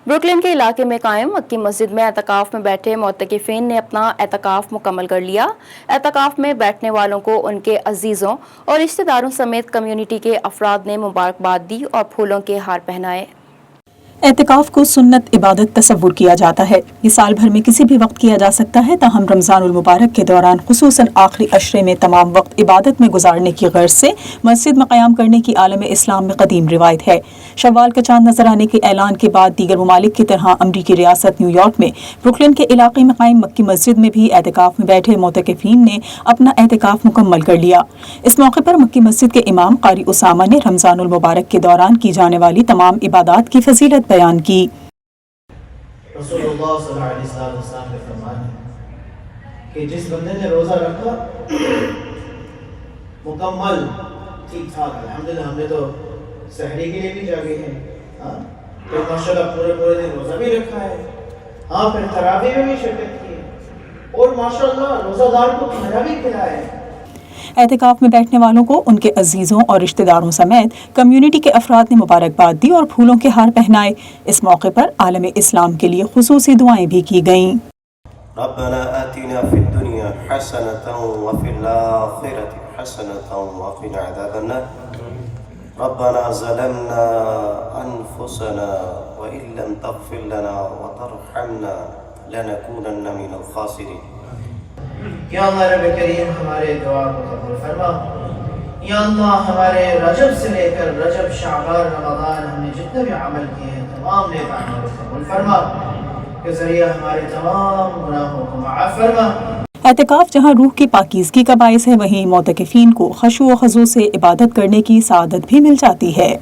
Brooklyn کے علاقے میں قائم مکی مسجد میں اعتکاف میں بیٹھے معتکفین نے اپنا اعتکاف مکمل کر لیا۔ اعتکاف میں بیٹھنے والوں کو ان کے عزیزوں اور رشتہ داروں سمیت کمیونٹی کے افراد نے مبارکباد دی اور پھولوں کے ہار پہنائے۔ اعتکاف کو سنت عبادت تصور کیا جاتا ہے۔ یہ سال بھر میں کسی بھی وقت کیا جا سکتا ہے، تاہم رمضان المبارک کے دوران خصوصاً آخری عشرے میں تمام وقت عبادت میں گزارنے کی غرض سے مسجد میں قیام کرنے کی عالم اسلام میں قدیم روایت ہے۔ شوال کا چاند نظر آنے کے اعلان کے بعد دیگر ممالک کی طرح امریکی ریاست نیو یارک میں بروکلن کے علاقے میں قائم مکی مسجد میں بھی اعتکاف میں بیٹھے معتکفین نے اپنا اعتکاف مکمل کر لیا۔ اس موقع پر مکی مسجد کے امام قاری اسامہ نے رمضان المبارک کے دوران کی جانے والی تمام عبادات کی فضیلت بیان کی۔ رسول اللہ صلی اللہ علیہ وسلم کا فرمان ہے کہ جس بندے نے روزہ رکھا مکمل ٹھیک ٹھاک، الحمدللہ ہم نے تو سحری کے لیے بھی جاگے ہیں، تو ماشاءاللہ پورے دن روزہ بھی رکھا ہے، پھر تراویح میں بھی شرکت کی ہے اور ماشاءاللہ روزہ دار کو کھانا بھی کھلایا ہے۔ اعتکاف میں بیٹھنے والوں کو ان کے عزیزوں اور رشتہ داروں سمیت کمیونٹی کے افراد نے مبارکباد دی اور پھولوں کے ہار پہنائے۔ اس موقع پر عالم اسلام کے لیے خصوصی دعائیں بھی کی گئیں۔ ربنا آتنا فی الدنیا حسنۃ وفی الآخرۃ حسنۃ وقنا عذاب النار ربنا ظلمنا انفسنا وان لم تغفر لنا وترحمنا لنکونن من الخاسرین۔ یا اللہ رب کریم ہمارے دعا کو قبول فرما۔ یا اللہ ہمارے رجب سے لے کر رجب شعبان رمضان ہم نے جتنے بھی عمل کیے ہیں تمام نیک اعمال کو قبول فرما، کے ذریعہ ہمارے تمام گناہوں کو معاف فرما۔ اعتکاف جہاں روح کی پاکیزگی کا باعث ہے، وہیں معتکفین کو خشوع و خضوع سے عبادت کرنے کی سعادت بھی مل جاتی ہے۔